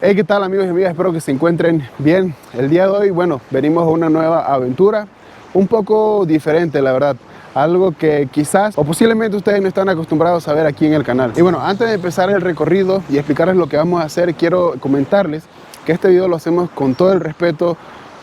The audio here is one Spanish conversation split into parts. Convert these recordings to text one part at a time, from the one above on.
Hey, ¿qué tal amigos y amigas? Espero que se encuentren bien. El día de hoy, bueno, venimos a una nueva aventura, un poco diferente, la verdad. Algo que quizás o posiblemente ustedes no están acostumbrados a ver aquí en el canal. Y bueno, antes de empezar el recorrido y explicarles lo que vamos a hacer, quiero comentarles que este video lo hacemos con todo el respeto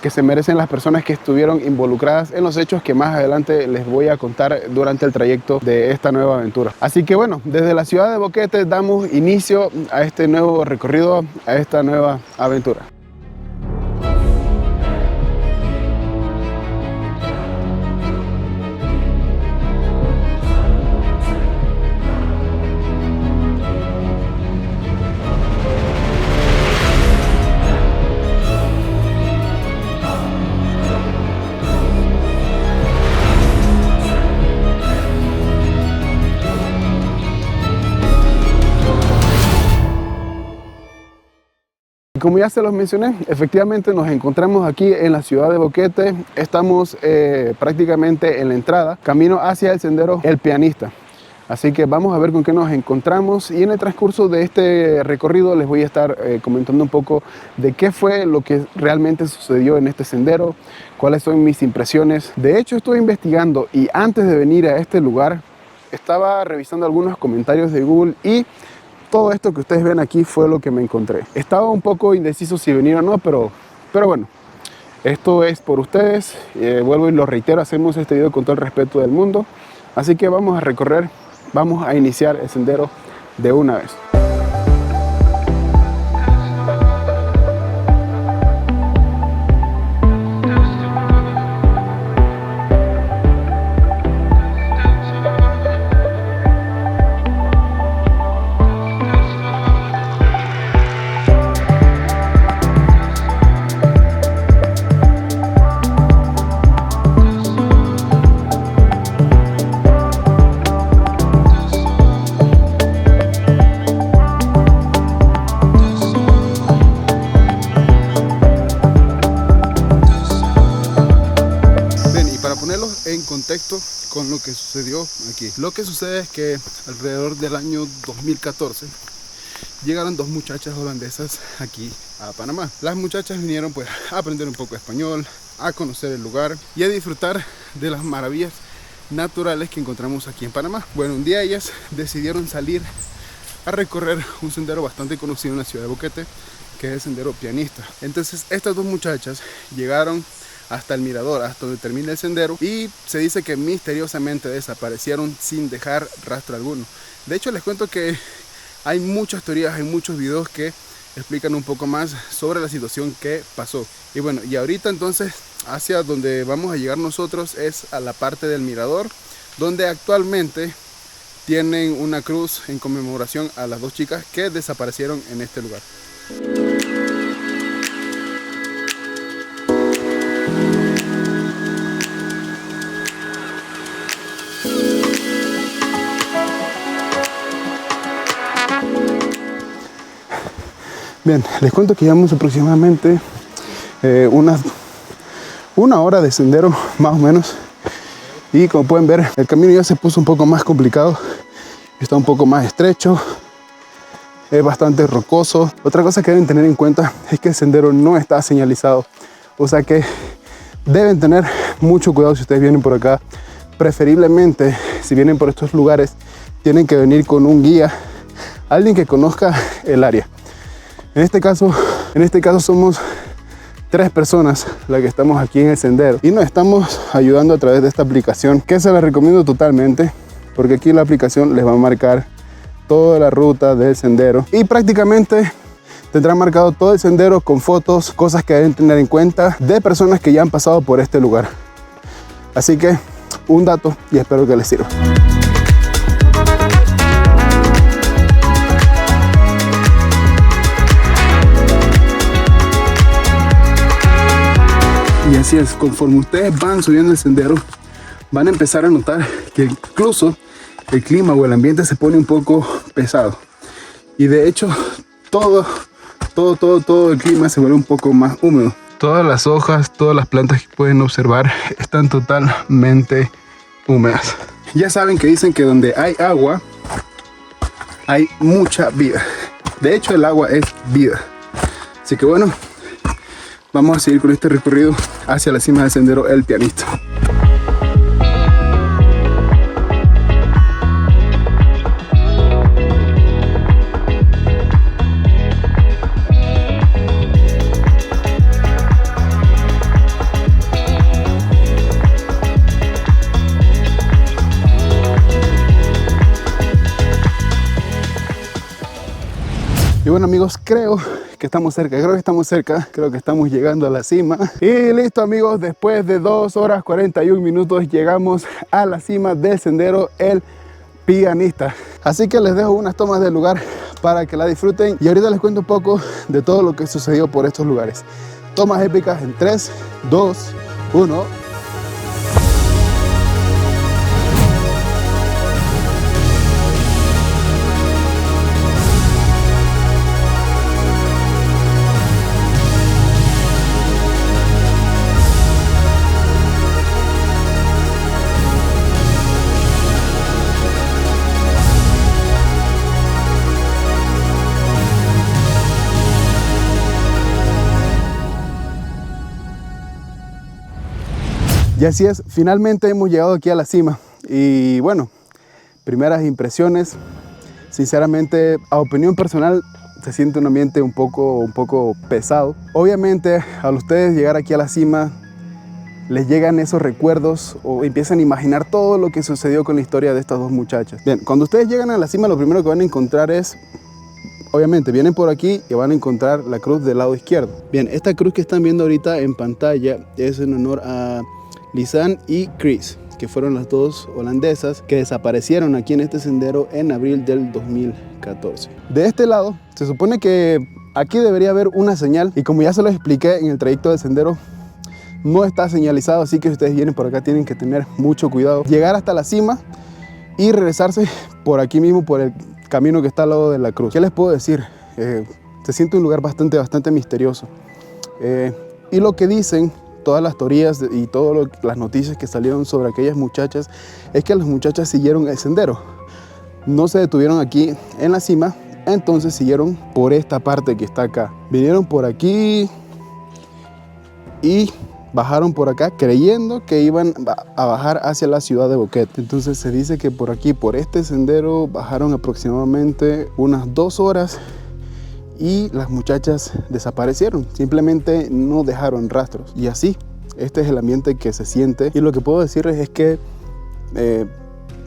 que se merecen las personas que estuvieron involucradas en los hechos que más adelante les voy a contar durante el trayecto de esta nueva aventura. Así que bueno, desde la ciudad de Boquete damos inicio a este nuevo recorrido, a esta nueva aventura. Como ya se los mencioné, efectivamente nos encontramos aquí en la ciudad de Boquete. Estamos prácticamente en la entrada, camino hacia el sendero El Pianista. Así que vamos a ver con qué nos encontramos y en el transcurso de este recorrido les voy a estar comentando un poco de qué fue lo que realmente sucedió en este sendero, cuáles son mis impresiones. De hecho, estoy investigando y antes de venir a este lugar estaba revisando algunos comentarios de Google y todo esto que ustedes ven aquí fue lo que me encontré. Estaba un poco indeciso si venir o no, pero bueno, esto es por ustedes. Vuelvo y lo reitero, hacemos este video con todo el respeto del mundo. Así que vamos a recorrer, vamos a iniciar el sendero de una vez. En contexto con lo que sucedió aquí. Lo que sucede es que alrededor del año 2014 llegaron dos muchachas holandesas aquí a Panamá. Las muchachas vinieron pues a aprender un poco de español, a conocer el lugar y a disfrutar de las maravillas naturales que encontramos aquí en Panamá. Bueno, un día ellas decidieron salir a recorrer un sendero bastante conocido en la ciudad de Boquete, que es el sendero Pianista. Entonces estas dos muchachas llegaron hasta el mirador, hasta donde termina el sendero, y se dice que misteriosamente desaparecieron sin dejar rastro alguno. De hecho, les cuento que hay muchas teorías, hay muchos videos que explican un poco más sobre la situación que pasó. Y bueno, y ahorita entonces hacia donde vamos a llegar nosotros es a la parte del mirador, donde actualmente tienen una cruz en conmemoración a las dos chicas que desaparecieron en este lugar. Bien, les cuento que llevamos aproximadamente una hora de sendero, más o menos. Y como pueden ver, el camino ya se puso un poco más complicado. Está un poco más estrecho. Es bastante rocoso. Otra cosa que deben tener en cuenta es que el sendero no está señalizado. O sea que deben tener mucho cuidado si ustedes vienen por acá. Preferiblemente, si vienen por estos lugares, tienen que venir con un guía, alguien que conozca el área. En este caso somos 3 personas las que estamos aquí en el sendero y nos estamos ayudando a través de esta aplicación que se la recomiendo totalmente, porque aquí la aplicación les va a marcar toda la ruta del sendero y prácticamente tendrá marcado todo el sendero con fotos, cosas que deben tener en cuenta de personas que ya han pasado por este lugar. Así que un dato y espero que les sirva. Y así es, conforme ustedes van subiendo el sendero, van a empezar a notar que incluso el clima o el ambiente se pone un poco pesado. Y de hecho, todo el clima se vuelve un poco más húmedo. Todas las hojas, todas las plantas que pueden observar están totalmente húmedas. Ya saben que dicen que donde hay agua, hay mucha vida. De hecho, el agua es vida. Así que bueno, vamos a seguir con este recorrido hacia la cima del sendero El Pianista. Y bueno amigos, creo que estamos cerca, creo que estamos llegando a la cima. Y listo amigos, después de 2 horas 41 minutos llegamos a la cima del sendero El Pianista. Así que les dejo unas tomas del lugar para que la disfruten y ahorita les cuento un poco de todo lo que sucedió por estos lugares. Tomas épicas en 3, 2, 1... Y así es, finalmente hemos llegado aquí a la cima y bueno, primeras impresiones, sinceramente a opinión personal se siente un ambiente un poco pesado. Obviamente al ustedes llegar aquí a la cima les llegan esos recuerdos o empiezan a imaginar todo lo que sucedió con la historia de estas dos muchachas. Bien, cuando ustedes llegan a la cima lo primero que van a encontrar es, obviamente vienen por aquí y van a encontrar la cruz del lado izquierdo. Bien, esta cruz que están viendo ahorita en pantalla es en honor a Lisanne y Chris, que fueron las dos holandesas que desaparecieron aquí en este sendero en abril del 2014. De este lado, se supone que aquí debería haber una señal y como ya se lo expliqué en el trayecto del sendero, no está señalizado, así que si ustedes vienen por acá tienen que tener mucho cuidado. Llegar hasta la cima y regresarse por aquí mismo, por el camino que está al lado de la cruz. ¿Qué les puedo decir? Se siente un lugar bastante misterioso. Y lo que dicen todas las teorías y todas las noticias que salieron sobre aquellas muchachas es que las muchachas siguieron el sendero, no se detuvieron aquí en la cima, entonces siguieron por esta parte que está acá, vinieron por aquí y bajaron por acá creyendo que iban a bajar hacia la ciudad de Boquete. Entonces se dice que por aquí, por este sendero, bajaron aproximadamente unas 2 horas y las muchachas desaparecieron, simplemente no dejaron rastros. Y así, este es el ambiente que se siente. Y lo que puedo decirles es que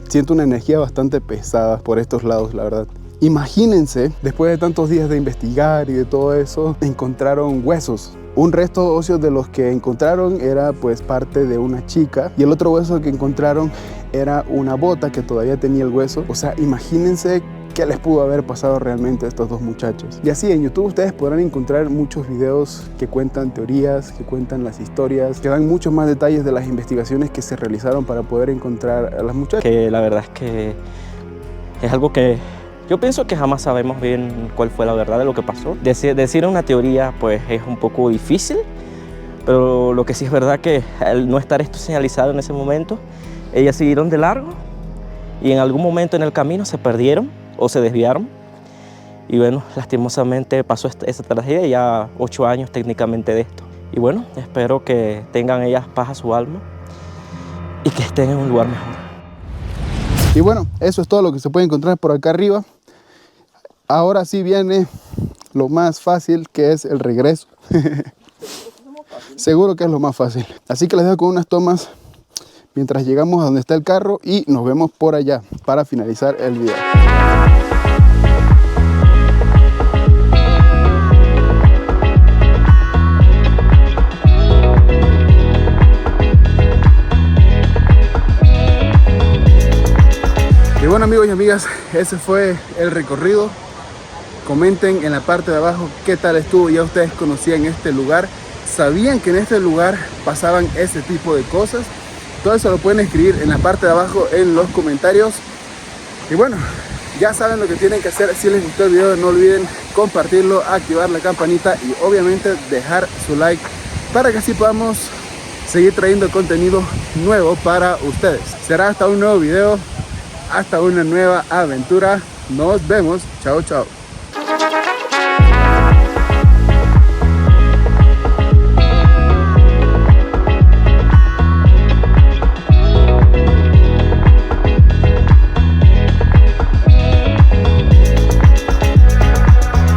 siento una energía bastante pesada por estos lados, la verdad. Imagínense, después de tantos días de investigar y de todo eso, encontraron huesos. Un resto óseo de los que encontraron era pues parte de una chica y el otro hueso que encontraron era una bota que todavía tenía el hueso. O sea, imagínense qué les pudo haber pasado realmente a estos dos muchachos. Y así en YouTube ustedes podrán encontrar muchos videos que cuentan teorías, que cuentan las historias, que dan muchos más detalles de las investigaciones que se realizaron para poder encontrar a las muchachas. Que la verdad es que es algo que yo pienso que jamás sabemos bien cuál fue la verdad de lo que pasó. Decir una teoría pues es un poco difícil, pero lo que sí es verdad que al no estar esto señalizado en ese momento, ellas siguieron de largo y en algún momento en el camino se perdieron o se desviaron. Y bueno, lastimosamente pasó esta tragedia, ya 8 años técnicamente de esto. Y bueno, espero que tengan ellas paz a su alma y que estén en un lugar mejor. Y bueno, eso es todo lo que se puede encontrar por acá arriba. Ahora sí viene lo más fácil, que es el regreso. Seguro que es lo más fácil. Así que les dejo con unas tomas mientras llegamos a donde está el carro y nos vemos por allá para finalizar el video. Y bueno amigos y amigas, ese fue el recorrido. Comenten en la parte de abajo qué tal estuvo. Ya ustedes conocían este lugar, sabían que en este lugar pasaban ese tipo de cosas. Todo eso lo pueden escribir en la parte de abajo en los comentarios. Y bueno, ya saben lo que tienen que hacer. Si les gustó el video, no olviden compartirlo, activar la campanita y obviamente dejar su like para que así podamos seguir trayendo contenido nuevo para ustedes. Será hasta un nuevo video, hasta una nueva aventura. Nos vemos. Chao, chao.